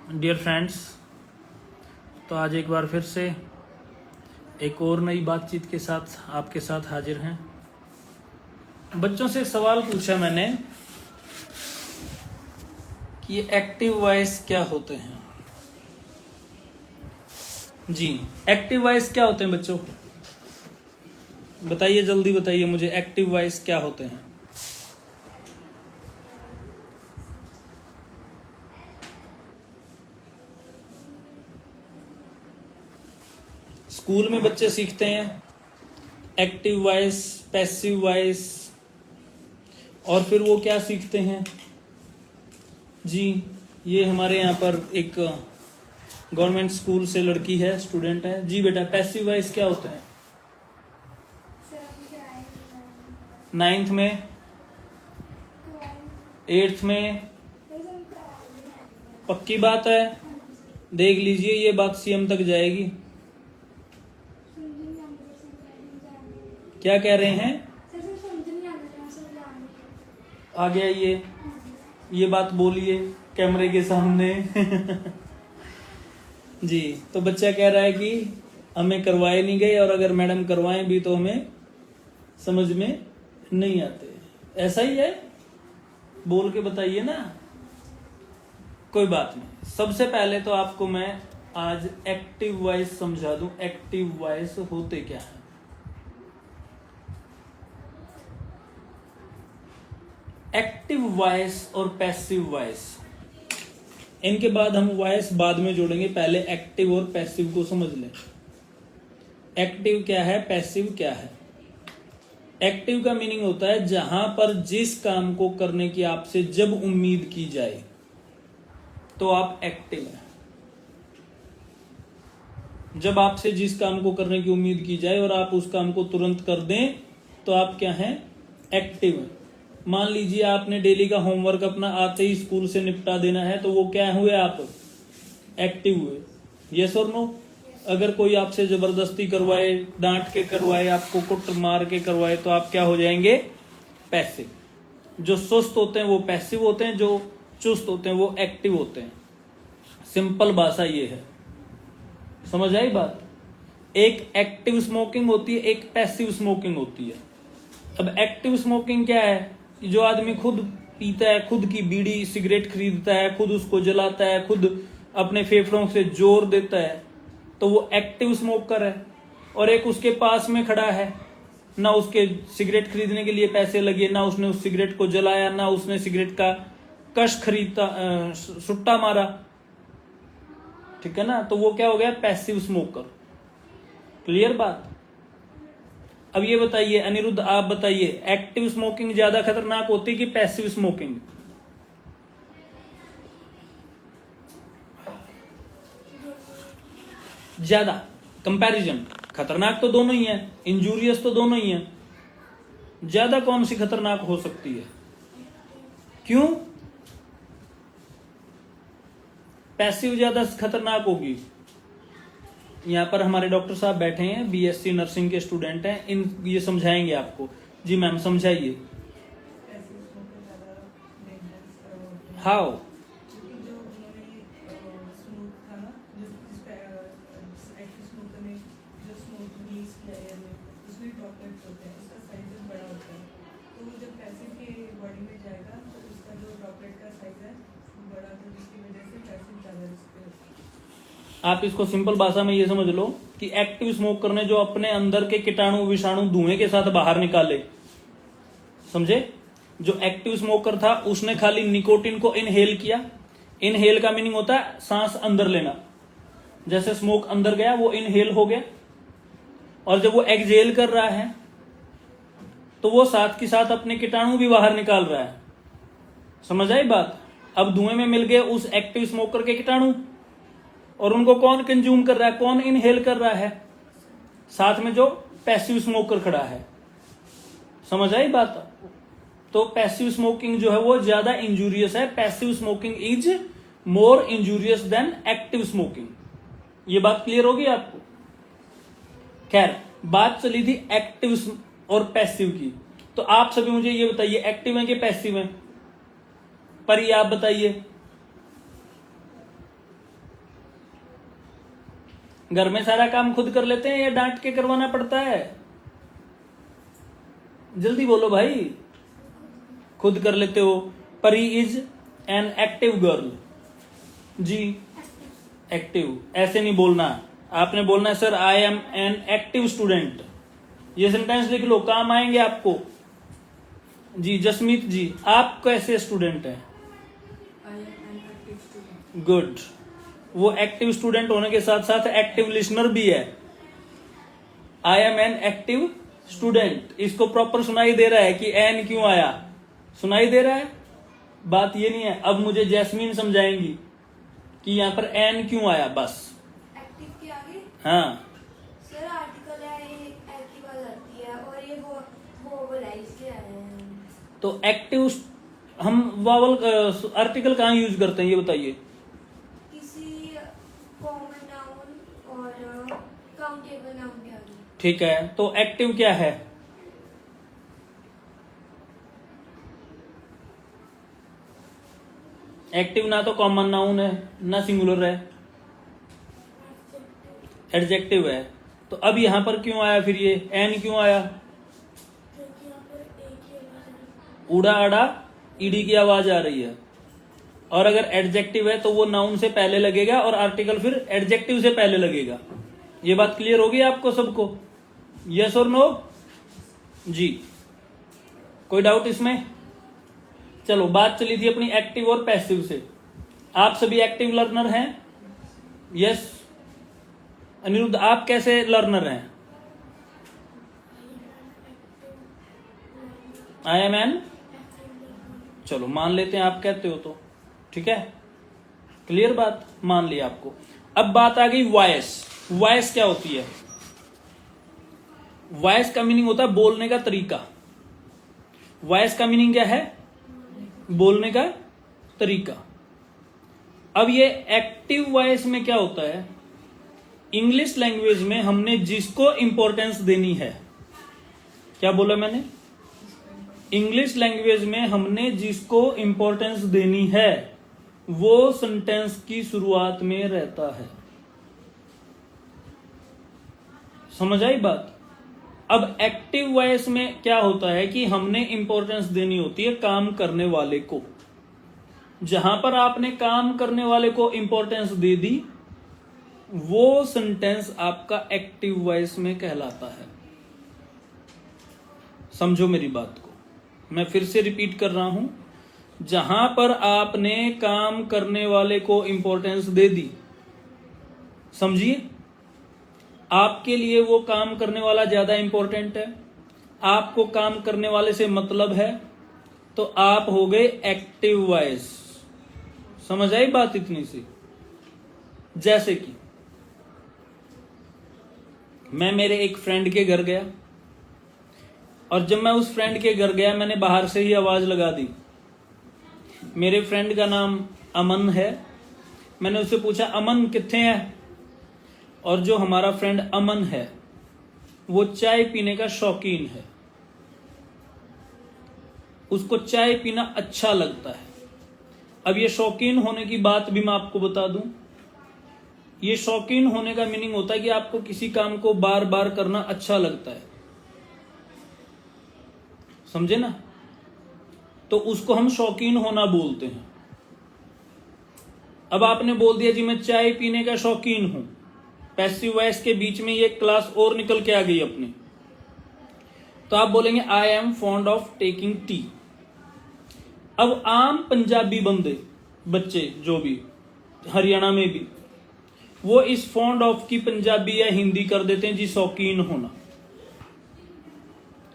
Dear friends, तो आज एक बार फिर से एक और नई बातचीत के साथ आपके साथ हाजिर हैं। बच्चों से एक सवाल पूछा मैंने कि ये एक्टिव वॉइस क्या होते हैं। जी, एक्टिव वॉइस क्या होते हैं बच्चों? बताइए, जल्दी बताइए मुझे, एक्टिव वॉइस क्या होते हैं? स्कूल में बच्चे सीखते हैं एक्टिव वॉइस, पैसिव वॉइस, और फिर वो क्या सीखते हैं जी? ये हमारे यहाँ पर एक गवर्नमेंट स्कूल से लड़की है, स्टूडेंट है जी। बेटा, पैसिव वॉइस क्या होते हैं? 9th में, 8th में? पक्की बात है? देख लीजिए, ये बात सीएम तक जाएगी। क्या कह रहे हैं? आगे आइए, ये बात बोलिए कैमरे के सामने। जी, तो बच्चा कह रहा है कि हमें करवाए नहीं गए, और अगर मैडम करवाएं भी तो हमें समझ में नहीं आते। ऐसा ही है? बोल के बताइए ना। कोई बात नहीं, सबसे पहले तो आपको मैं आज एक्टिव वॉइस समझा दूं। एक्टिव वॉइस होते क्या है? एक्टिव वॉइस और पैसिव वॉइस, इनके बाद हम वॉइस बाद में जोड़ेंगे। पहले एक्टिव और पैसिव को समझ लें। एक्टिव क्या है, पैसिव क्या है? एक्टिव का मीनिंग होता है जहां पर जिस काम को करने की आपसे जब उम्मीद की जाए तो आप एक्टिव हैं। जब आपसे जिस काम को करने की उम्मीद की जाए और आप उस काम को तुरंत कर दें तो आप क्या हैं? एक्टिव हैं। मान लीजिए आपने डेली का होमवर्क अपना आते ही स्कूल से निपटा देना है, तो वो क्या हुए? आप एक्टिव हुए। यस और नो? अगर कोई आपसे जबरदस्ती करवाए, डांट के करवाए, आपको कुट मार के करवाए, तो आप क्या हो जाएंगे? पैसिव। जो सुस्त होते हैं वो पैसिव होते हैं, जो चुस्त होते हैं वो एक्टिव होते हैं। सिंपल भाषा ये है। समझ आई बात? एक एक्टिव स्मोकिंग होती है, एक पैसिव स्मोकिंग होती है। अब एक्टिव स्मोकिंग क्या है? जो आदमी खुद पीता है, खुद की बीड़ी सिगरेट खरीदता है, खुद उसको जलाता है, खुद अपने फेफड़ों से जोर देता है, तो वो एक्टिव स्मोकर है। और एक उसके पास में खड़ा है, ना उसके सिगरेट खरीदने के लिए पैसे लगे, ना उसने उस सिगरेट को जलाया, ना उसने सिगरेट का कश खरीदा, सुट्टा मारा, ठीक है ना? तो वो क्या हो गया? Passive smoker. क्लियर बात? अब ये बताइए अनिरुद्ध, आप बताइए, एक्टिव स्मोकिंग ज्यादा खतरनाक होती कि पैसिव स्मोकिंग? ज्यादा। कंपैरिजन खतरनाक तो दोनों ही है, इंजूरियस तो दोनों ही है। ज्यादा कौन सी खतरनाक हो सकती है? क्यों? पैसिव ज्यादा खतरनाक होगी। यहाँ पर हमारे डॉक्टर साहब बैठे हैं, बीएससी नर्सिंग के स्टूडेंट हैं, ये समझाएंगे आपको। जी मैम, समझाइए। हाउ? आप इसको सिंपल भाषा में ये समझ लो कि एक्टिव स्मोकर ने जो अपने अंदर के कीटाणु विषाणु धुएं के साथ बाहर निकाले, समझे? जो एक्टिव स्मोकर था उसने खाली निकोटिन को इनहेल किया। इनहेल का मीनिंग होता है सांस अंदर लेना। जैसे स्मोक अंदर गया, वो इनहेल हो गया। और जब वो एक्सहेल कर रहा है तो वो साथ के साथ अपने कीटाणु भी बाहर निकाल रहा है। समझ आई बात? अब धुएं में मिल गए उस एक्टिव स्मोकर के कीटाणु, और उनको कौन कंज्यूम कर रहा है, कौन इनहेल कर रहा है? साथ में जो पैसिव स्मोकर खड़ा है। समझ आई बात? तो पैसिव स्मोकिंग जो है वो ज्यादा इंजूरियस है। Passive smoking is more injurious than active smoking. ये बात क्लियर होगी आपको? खैर, बात चली थी एक्टिव और पैसिव की। तो आप सभी मुझे ये बताइए, एक्टिव है कि पैसिव है? पर ये आप बताइए। घर में सारा काम खुद कर लेते हैं या डांट के करवाना पड़ता है? जल्दी बोलो भाई। खुद कर लेते हो। Pari is an active girl. जी एक्टिव ऐसे नहीं बोलना, आपने बोलना है sir I am an active student. ये सेंटेंस लिख लो, काम आएंगे आपको। जी जसमीत जी, आप कैसे स्टूडेंट हैं? गुड। वो एक्टिव स्टूडेंट होने के साथ साथ एक्टिव लिसनर भी है। आई एम एन एक्टिव स्टूडेंट, इसको प्रॉपर सुनाई दे रहा है कि एन क्यों आया? सुनाई दे रहा है? बात ये नहीं है। अब मुझे जैस्मीन समझाएंगी कि यहाँ पर एन क्यों आया। बस एक्टिव के आगे हाँ सर आर्टिकल है, ये एक्टिव आ जाती है और ये वो इसके आए हैं। तो एक्टिव हम वावल आर्टिकल कहाँ यूज करते हैं ये बताइए? किसी कॉमन नाउन और काउंटेबल नाउन के आगे। ठीक है, तो एक्टिव क्या है? एक्टिव ना तो कॉमन नाउन है ना सिंगुलर है, एडजेक्टिव है। तो अब यहां पर क्यों आया फिर ये एन क्यों आया? उड़ा अड़ा ईडी की आवाज आ रही है। और अगर एडजेक्टिव है तो वो नाउन से पहले लगेगा और आर्टिकल फिर एडजेक्टिव से पहले लगेगा। ये बात क्लियर होगी आपको सबको? यस और नो? जी कोई डाउट इसमें? चलो बात चली थी अपनी एक्टिव और पैसिव से। आप सभी एक्टिव लर्नर हैं? यस। अनिरुद्ध आप कैसे लर्नर हैं? आई एम एन, चलो मान लेते हैं आप कहते हो तो ठीक है, क्लियर बात, मान लिया आपको। अब बात आ गई वॉइस। वॉइस क्या होती है? वॉइस का मीनिंग होता है बोलने का तरीका। वॉइस का मीनिंग क्या है? बोलने का तरीका। अब ये एक्टिव वॉइस में क्या होता है? इंग्लिश लैंग्वेज में हमने जिसको इंपॉर्टेंस देनी है, क्या बोला मैंने? इंग्लिश लैंग्वेज में हमने जिसको इंपॉर्टेंस देनी है वो सेंटेंस की शुरुआत में रहता है। समझ आई बात? अब एक्टिव वॉइस में क्या होता है कि हमने इंपॉर्टेंस देनी होती है काम करने वाले को। जहां पर आपने काम करने वाले को इंपॉर्टेंस दे दी वो सेंटेंस आपका एक्टिव वॉइस में कहलाता है। समझो मेरी बात को, मैं फिर से रिपीट कर रहा हूं। जहां पर आपने काम करने वाले को इंपॉर्टेंस दे दी, समझिए, आपके लिए वो काम करने वाला ज्यादा इंपॉर्टेंट है, आपको काम करने वाले से मतलब है, तो आप हो गए एक्टिव वॉइस। समझ आई बात इतनी सी? जैसे कि मैं मेरे एक फ्रेंड के घर गया और जब मैं उस फ्रेंड के घर गया मैंने बाहर से ही आवाज लगा दी। मेरे फ्रेंड का नाम अमन है। मैंने उससे पूछा अमन कित्थे है? और जो हमारा फ्रेंड अमन है वो चाय पीने का शौकीन है, उसको चाय पीना अच्छा लगता है। अब ये शौकीन होने की बात भी मैं आपको बता दूं। ये शौकीन होने का मीनिंग होता है कि आपको किसी काम को बार बार करना अच्छा लगता है, समझे ना? तो उसको हम शौकीन होना बोलते हैं। अब आपने बोल दिया जी मैं चाय पीने का शौकीन हूं, पैसिव वॉइस के बीच में ये क्लास और निकल के आ गई अपनी, तो आप बोलेंगे आई am fond of taking tea. अब आम पंजाबी बंदे बच्चे जो भी हरियाणा में भी वो इस फॉन्ड ऑफ की पंजाबी या हिंदी कर देते हैं जी शौकीन होना।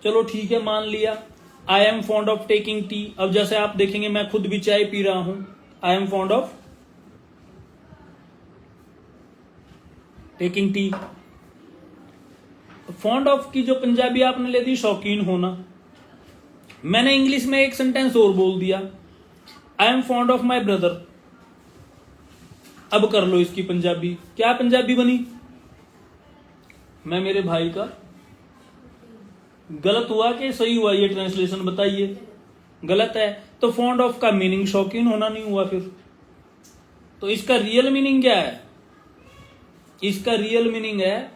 चलो ठीक है, मान लिया आई am fond of taking tea. अब जैसे आप देखेंगे मैं खुद भी चाय पी रहा हूं, आई am fond of taking tea. Fond of की जो पंजाबी आपने ले दी शौकीन होना। मैंने इंग्लिश में एक सेंटेंस और बोल दिया, आई am fond of my brother. अब कर लो इसकी पंजाबी, क्या पंजाबी बनी? मैं मेरे भाई का। गलत हुआ कि सही हुआ ये ट्रांसलेशन बताइए? गलत है। तो फॉन्ड ऑफ का मीनिंग शौकीन होना नहीं हुआ फिर। तो इसका रियल मीनिंग क्या है? इसका रियल मीनिंग है,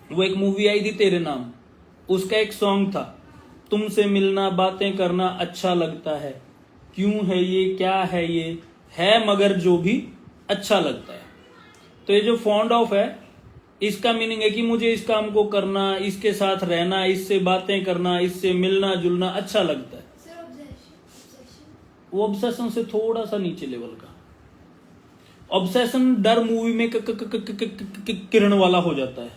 वो एक मूवी आई थी तेरे नाम, उसका एक सॉन्ग था, तुमसे मिलना बातें करना अच्छा लगता है, क्यों है ये क्या है ये है मगर जो भी अच्छा लगता है। तो ये जो फॉन्ड ऑफ है, इसका मीनिंग है कि मुझे इस काम को करना, इसके साथ रहना, इससे बातें करना, इससे मिलना जुलना अच्छा लगता है। Sir obsession. वो ऑब्सेशन से थोड़ा सा नीचे लेवल का। ऑब्सेशन डर मूवी में किरण वाला हो जाता है,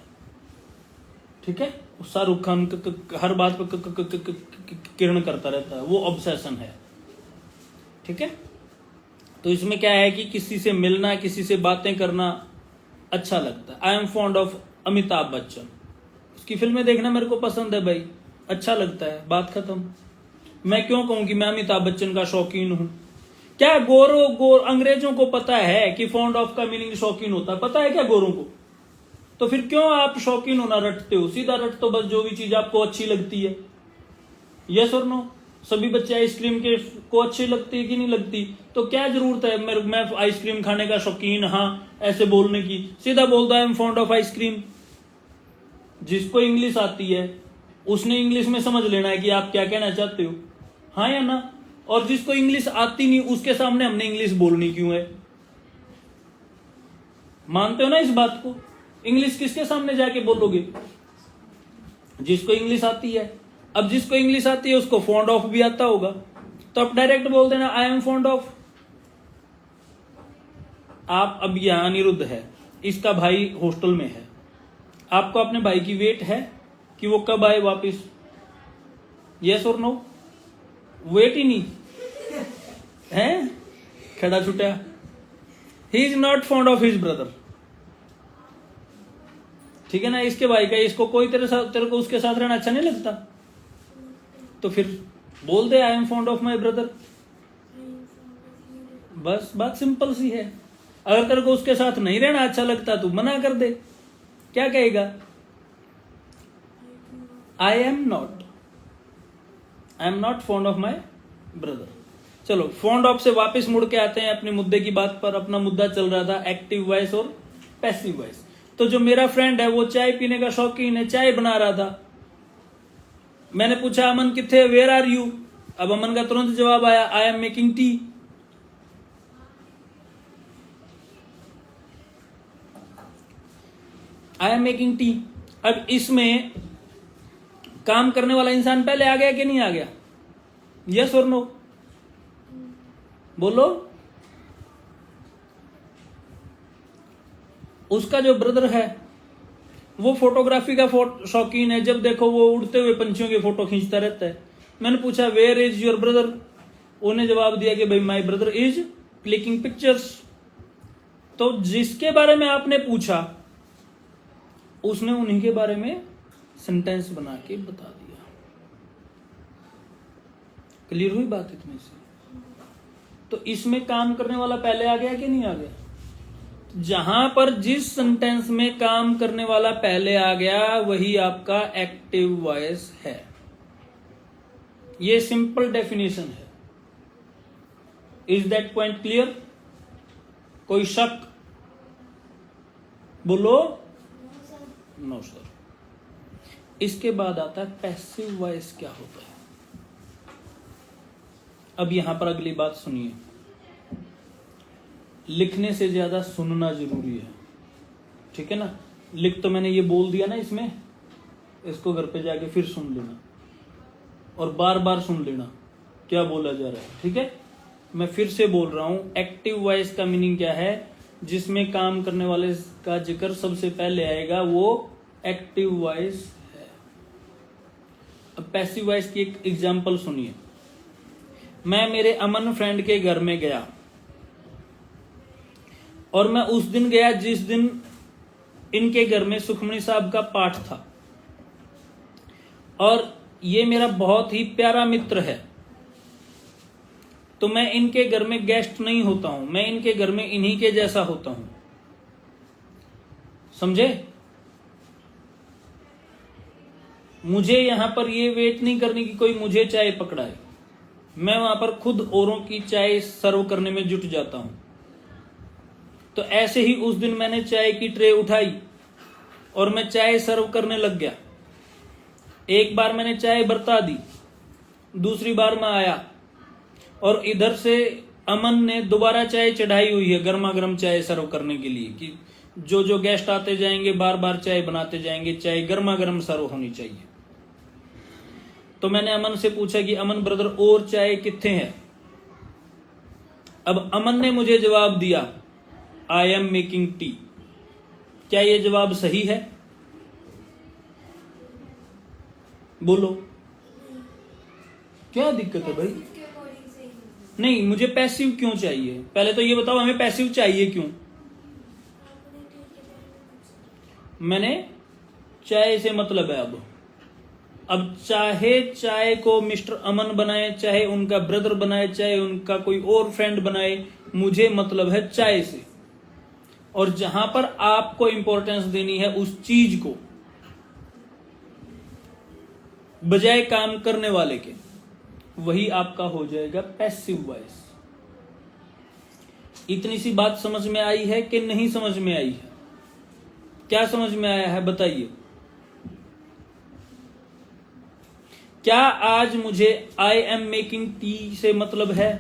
ठीक है, शाहरुख खान हर बात पे किरण करता रहता है, वो ऑब्सेशन है, ठीक है। तो इसमें क्या है कि किसी से मिलना, किसी से बातें करना अच्छा लगता है। आई am fond of Amitabh Bachchan, उसकी फिल्में देखना मेरे को पसंद है भाई, अच्छा लगता है, बात खत्म। मैं क्यों कहूं कि मैं अमिताभ बच्चन का शौकीन हूं? क्या अंग्रेजों को पता है कि फॉन्ड ऑफ का मीनिंग शौकीन होता है? पता है क्या गोरों को? तो फिर क्यों आप शौकीन होना रटते हो? सीधा रट तो बस जो भी चीज आपको अच्छी लगती है। यस और नो? सभी बच्चे आइसक्रीम के को अच्छी लगती है कि नहीं लगती? तो क्या जरूरत है मैं आइसक्रीम खाने का शौकीन, हाँ ऐसे बोलने की? सीधा बोलता है आई एम फॉन्ड ऑफ आइसक्रीम। जिसको इंग्लिश आती है उसने इंग्लिश में समझ लेना है कि आप क्या कहना चाहते हो, हाँ या ना। और जिसको इंग्लिश आती नहीं उसके सामने हमने इंग्लिश बोलनी क्यों है? मानते हो ना इस बात को? इंग्लिश किसके सामने जाके बोलोगे? जिसको इंग्लिश आती है। अब जिसको इंग्लिश आती है उसको फॉन्ड ऑफ भी आता होगा, तो आप डायरेक्ट बोल देना आई एम फॉन्ड ऑफ। आप अब यहां अनिरुद्ध है, इसका भाई हॉस्टल में है, आपको अपने भाई की वेट है कि वो कब आए वापिस? यस और नो? वेट ही नहीं है, खड़ा छुटा। He is not fond of his brother, ठीक है ना। इसके भाई का, इसको कोई तेरे को उसके साथ रहना अच्छा नहीं लगता, तो फिर बोल दे I am fond of my brother. बस बात सिंपल सी है। अगर तेरे को उसके साथ नहीं रहना अच्छा लगता तो मना कर दे। क्या कहेगा? I am not fond of my brother. चलो फॉन्ड ऑफ से वापस मुड़ के आते हैं अपने मुद्दे की बात पर। अपना मुद्दा चल रहा था एक्टिव वॉइस और पैसिव वॉइस। तो जो मेरा फ्रेंड है वो चाय पीने का शौकीन है, चाय बना रहा था। मैंने पूछा अमन किथे, वेयर आर यू? अब अमन का तुरंत जवाब आया I am making tea. I am making tea. अब इसमें काम करने वाला इंसान पहले आ गया कि नहीं आ गया? यस और नो? बोलो। उसका जो ब्रदर है वो फोटोग्राफी का शौकीन है, जब देखो वो उड़ते हुए पंछियों की फोटो खींचता रहता है। मैंने पूछा वेयर इज योर ब्रदर? उन्हें जवाब दिया कि भाई my brother is clicking pictures. तो जिसके बारे में आपने पूछा उसने उन्हीं के बारे में सेंटेंस बना के बता दिया। क्लियर हुई बात इतने से? तो इसमें काम करने वाला पहले आ गया कि नहीं आ गया? जहां पर जिस सेंटेंस में काम करने वाला पहले आ गया वही आपका एक्टिव वॉइस है। ये सिंपल डेफिनेशन है। Is that point clear? कोई शक? बोलो। No sir. इसके बाद आता है पैसिव वॉइस क्या होता है। अब यहां पर अगली बात सुनिए, लिखने से ज्यादा सुनना जरूरी है, ठीक है ना। लिख तो मैंने ये बोल दिया ना, इसमें इसको घर पे जाके फिर सुन लेना और बार बार सुन लेना क्या बोला जा रहा है, ठीक है। मैं फिर से बोल रहा हूं, एक्टिव वॉइस का मीनिंग क्या है? जिसमें काम करने वाले का जिक्र सबसे पहले आएगा वो एक्टिव वॉइस है। अब पैसिव वॉइस की एक एग्जांपल सुनिए। मैं मेरे अमन फ्रेंड के घर में गया और मैं उस दिन गया जिस दिन इनके घर में सुखमणी साहब का पाठ था, और ये मेरा बहुत ही प्यारा मित्र है। तो मैं इनके घर में गेस्ट नहीं होता हूं, मैं इनके घर में इन्हीं के जैसा होता हूं, समझे? मुझे यहां पर ये वेट नहीं करनी कि कोई मुझे चाय पकड़ाए, मैं वहां पर खुद औरों की चाय सर्व करने में जुट जाता हूं। तो ऐसे ही उस दिन मैंने चाय की ट्रे उठाई और मैं चाय सर्व करने लग गया। एक बार मैंने चाय बरता दी, दूसरी बार मैं आया और इधर से अमन ने दोबारा चाय चढ़ाई हुई है, गर्मा गर्म चाय सर्व करने के लिए कि जो जो गेस्ट आते जाएंगे बार बार चाय बनाते जाएंगे, चाय गर्मा गर्म सर्व होनी चाहिए। तो मैंने अमन से पूछा कि अमन ब्रदर और चाय कितने हैं? अब अमन ने मुझे जवाब दिया, आई एम मेकिंग टी। क्या यह जवाब सही है? बोलो, क्या दिक्कत है भाई? के अकॉर्डिंग से ही नहीं, मुझे पैसिव क्यों चाहिए? पहले तो ये बताओ हमें पैसिव चाहिए क्यों? आपने ठीक है पूछा। मैंने चाय से मतलब है। अब चाहे चाय को मिस्टर अमन बनाए, चाहे उनका ब्रदर बनाए, चाहे उनका कोई और फ्रेंड बनाए, मुझे मतलब है चाय से। और जहां पर आपको इंपॉर्टेंस देनी है उस चीज को बजाय काम करने वाले के, वही आपका हो जाएगा पैसिव वॉइस। इतनी सी बात समझ में आई है कि नहीं समझ में आई है? क्या समझ में आया है बताइए? क्या आज मुझे आई एम मेकिंग टी से मतलब है?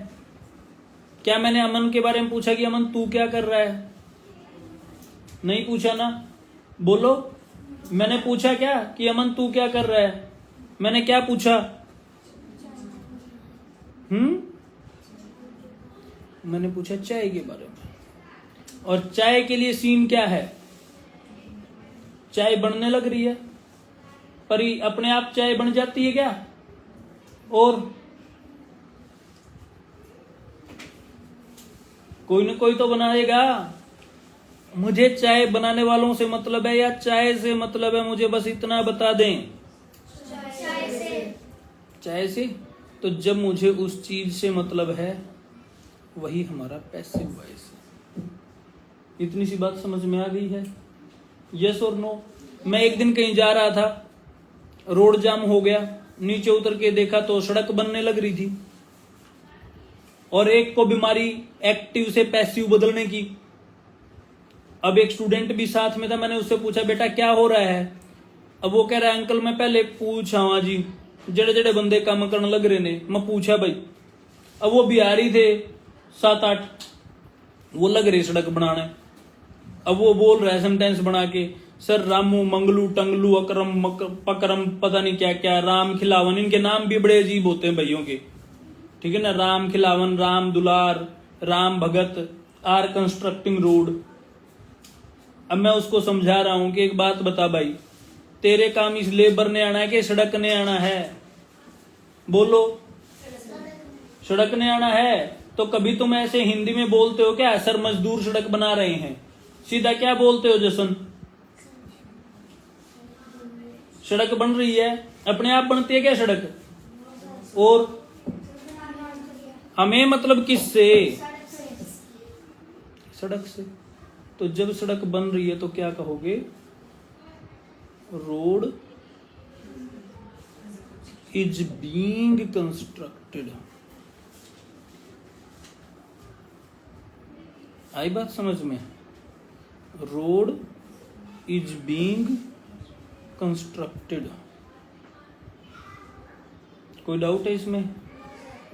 क्या मैंने अमन के बारे में पूछा कि अमन तू क्या कर रहा है? नहीं पूछा ना? बोलो, मैंने पूछा क्या कि अमन तू क्या कर रहा है? मैंने क्या पूछा? मैंने पूछा चाय के बारे में। और चाय के लिए सीन क्या है? चाय बनने लग रही है, पर अपने आप चाय बन जाती है क्या? और कोई न कोई तो बनाएगा। मुझे चाय बनाने वालों से मतलब है या चाय से मतलब है, मुझे बस इतना बता दें। चाय से। तो जब मुझे उस चीज से मतलब है, वही हमारा पैसिव वॉइस है। इतनी सी बात समझ में आ गई है? यस और नो? मैं एक दिन कहीं जा रहा था, रोड जाम हो गया, नीचे उतर के देखा तो सड़क बनने लग रही थी और एक को बीमारी एक्टिव से पैसिव बदलने की। अब एक स्टूडेंट भी साथ में था, मैंने उससे पूछा बेटा क्या हो रहा है? अब वो कह रहा है अंकल मैं पहले पूछा हाँ जी, जड़े जड़े बंदे काम करने लग रहे ने, मैं पूछा भाई। अब वो बिहारी थे 7-8, वो लग रहे सड़क बनाने। अब वो बोल रहा है सेंटेंस बना के, सर रामू मंगलू टंगलू अकरम पकरम पता नहीं क्या क्या, राम खिलावन, इनके नाम भी बड़े अजीब होते हैं भाइयों के, ठीक है ना? राम खिलावन, राम दुलार, राम भगत आर कंस्ट्रक्टिंग रोड। अब मैं उसको समझा रहा हूं कि एक बात बता भाई, तेरे काम इस लेबर ने आना है कि सड़क ने आना है? बोलो, सड़क ने आना है। तो कभी तुम ऐसे हिंदी में बोलते हो क्या, सर मजदूर सड़क बना रहे हैं? सीधा क्या बोलते हो जसन? सड़क बन रही है। अपने आप बनती है क्या सड़क? और हमें मतलब किससे? सड़क से। तो जब सड़क बन रही है तो क्या कहोगे? Road is being constructed. आई बात समझ में? Road is being constructed. कोई डाउट है इसमें?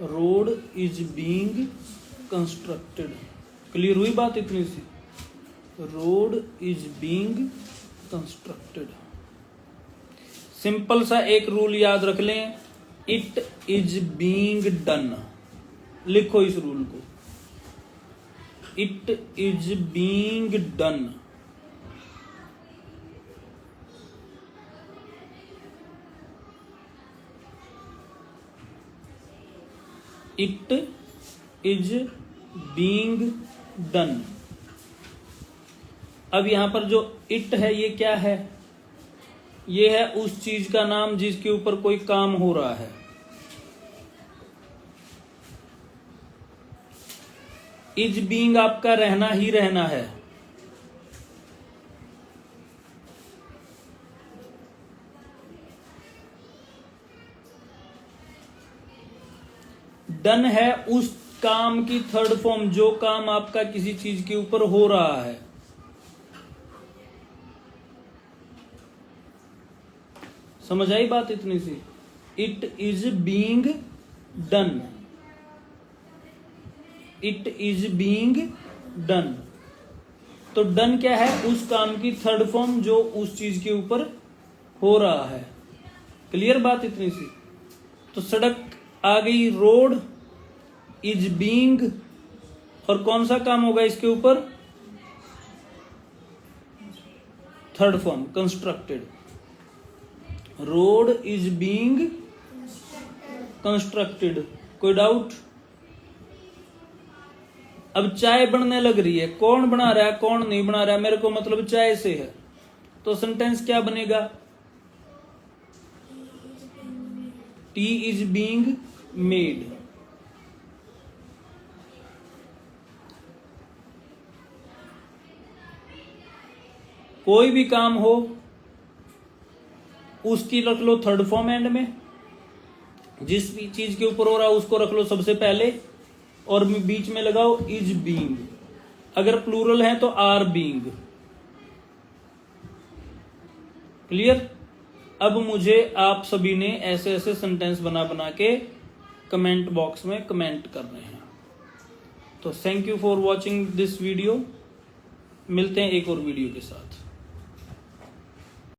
Road is being constructed. Clear हुई बात इतनी सी? Road is being constructed. Simple सा एक रूल याद रख लें, इट इज बीइंग डन। लिखो इस रूल को, it is being done. It is being done. अब यहां पर जो इट है ये क्या है? ये है उस चीज का नाम जिसके ऊपर कोई काम हो रहा है। इज बीइंग आपका रहना ही रहना है। डन है उस काम की थर्ड फॉर्म, जो काम आपका किसी चीज के ऊपर हो रहा है। समझ आई बात इतनी सी? It is being done, it is being done. तो डन क्या है? उस काम की थर्ड फॉर्म जो उस चीज के ऊपर हो रहा है। क्लियर बात इतनी सी? तो सड़क आ गई, रोड इज बीइंग, और कौन सा काम होगा इसके ऊपर? Third form constructed. Road is being constructed. कोई डाउट? अब चाय बनने लग रही है, कौन बना रहा है कौन नहीं बना रहा है, मेरे को मतलब चाय से है, तो सेंटेंस क्या बनेगा? T is being made. कोई भी काम हो उसकी रख लो थर्ड फॉर्म एंड में, जिस भी चीज के ऊपर हो रहा है उसको रख लो सबसे पहले, और बीच में लगाओ इज बीइंग। अगर प्लूरल है तो आर बीइंग। क्लियर? अब मुझे आप सभी ने ऐसे ऐसे सेंटेंस बना बना के कमेंट बॉक्स में कमेंट करने हैं। तो thank you for watching this video. मिलते हैं एक और वीडियो के साथ।